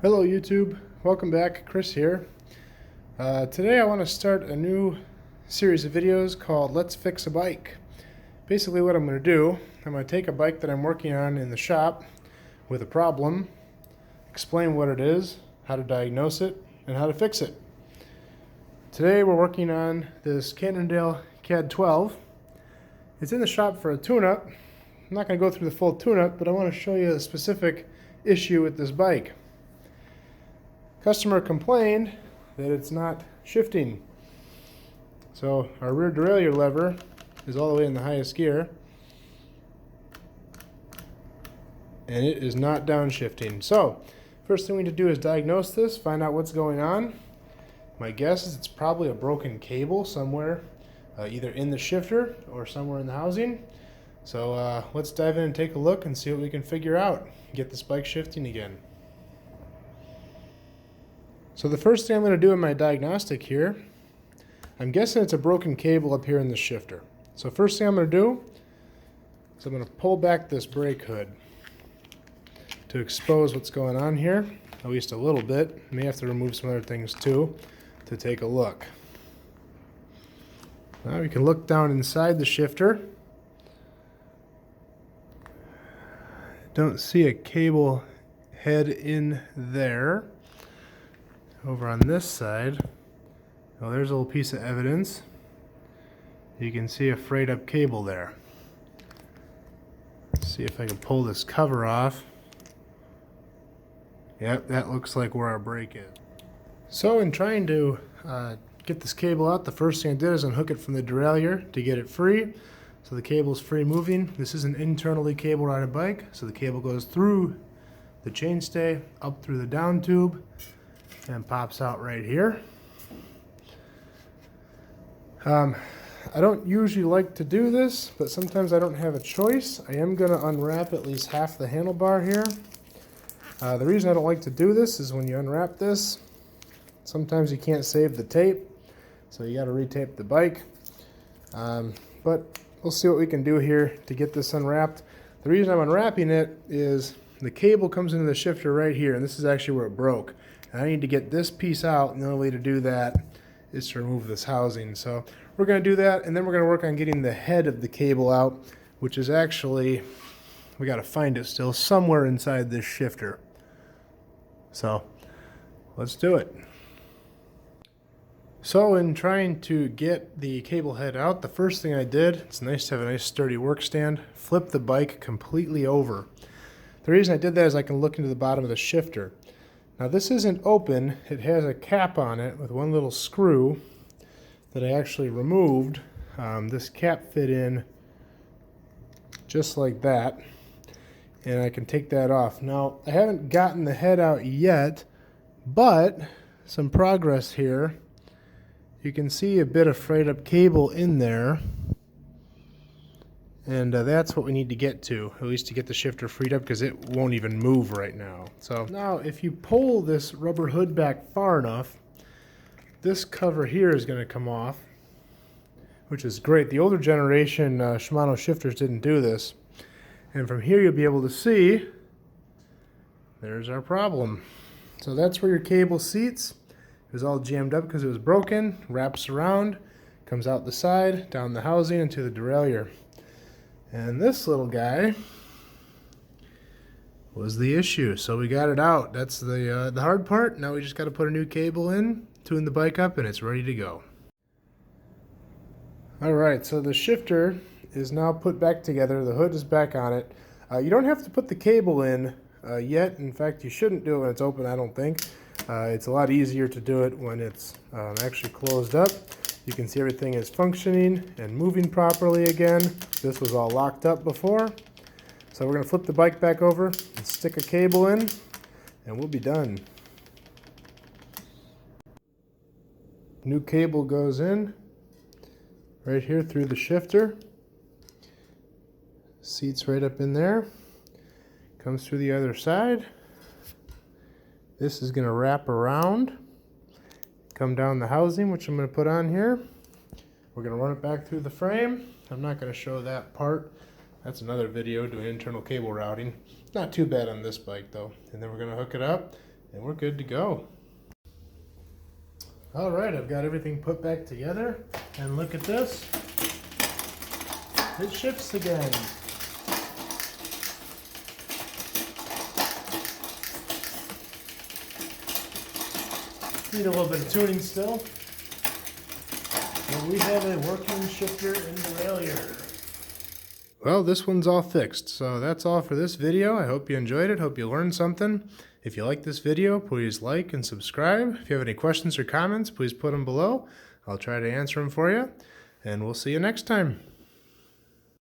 Hello YouTube, welcome back, Chris here. Today I want to start a new series of videos called Let's Fix a Bike. Basically what I'm going to do, I'm going to take a bike that I'm working on in the shop with a problem, explain what it is, how to diagnose it, and how to fix it. Today we're working on this Cannondale CAAD12. It's in the shop for a tune-up. I'm not going to go through the full tune-up, but I want to show you a specific issue with this bike. Customer complained that it's not shifting. So our rear derailleur lever is all the way in the highest gear, and it is not downshifting. So first thing we need to do is diagnose this, find out what's going on. My guess is it's probably a broken cable somewhere, either in the shifter or somewhere in the housing. So let's dive in and take a look and see what we can figure out. Get this bike shifting again. So the first thing I'm going to do in my diagnostic here, I'm guessing it's a broken cable up here in the shifter. So first thing I'm going to do is I'm going to pull back this brake hood to expose what's going on here, at least a little bit. May have to remove some other things too to take a look. Now we can look down inside the shifter. Don't see a cable head in there. Over on this side, well, there's a little piece of evidence. You can see a frayed up cable there. Let's see if I can pull this cover off. Yep, that looks like where our brake is. So in trying to get this cable out, the first thing I did is unhook it from the derailleur to get it free. So the cable's free moving. This is an internally cable routed bike, so the cable goes through the chainstay, up through the down tube, and pops out right here. I don't usually like to do this, but sometimes I don't have a choice. I am going to unwrap at least half the handlebar here. The reason I don't like to do this is when you unwrap this, sometimes you can't save the tape, so you got to retape the bike. But we'll see what we can do here to get this unwrapped. The reason I'm unwrapping it is the cable comes into the shifter right here, and this is actually where it broke. I need to get this piece out, and the only way to do that is to remove this housing. So we're going to do that, and then we're going to work on getting the head of the cable out, which is actually, we got to find it still, somewhere inside this shifter. So let's do it. So in trying to get the cable head out, the first thing I did, it's nice to have a nice sturdy work stand, flip the bike completely over. The reason I did that is I can look into the bottom of the shifter. Now this isn't open, it has a cap on it with one little screw that I actually removed. This cap fit in just like that, and I can take that off. Now I haven't gotten the head out yet, but some progress here. You can see a bit of frayed up cable in there, and that's what we need to get to, at least to get the shifter freed up, because it won't even move right now. So now if you pull this rubber hood back far enough, this cover here is going to come off, which is great. The older generation Shimano shifters didn't do this. And from here you'll be able to see, there's our problem. So that's where your cable seats. It was all jammed up because it was broken, wraps around, comes out the side, down the housing, into the derailleur. And this little guy was the issue, so we got it out. That's the hard part. Now we just got to put a new cable in, tune the bike up, and it's ready to go. Alright, so the shifter is now put back together. The hood is back on it. You don't have to put the cable in yet. In fact, you shouldn't do it when it's open, I don't think. It's a lot easier to do it when it's actually closed up. You can see everything is functioning and moving properly again. This was all locked up before. So we're going to flip the bike back over and stick a cable in, and we'll be done. New cable goes in right here through the shifter. Seats right up in there. Comes through the other side. This is going to wrap around, come down the housing, which I'm going to put on here. We're going to run it back through the frame. I'm not going to show that part. That's another video doing internal cable routing. Not too bad on this bike though. And then we're going to hook it up and we're good to go. All right, I've got everything put back together, and look at this. It shifts again. Need a little bit of tuning still. But we have a working shifter and derailleur. Well, this one's all fixed, so that's all for this video. I hope you enjoyed it. Hope you learned something. If you like this video, please like and subscribe. If you have any questions or comments, please put them below. I'll try to answer them for you, and we'll see you next time.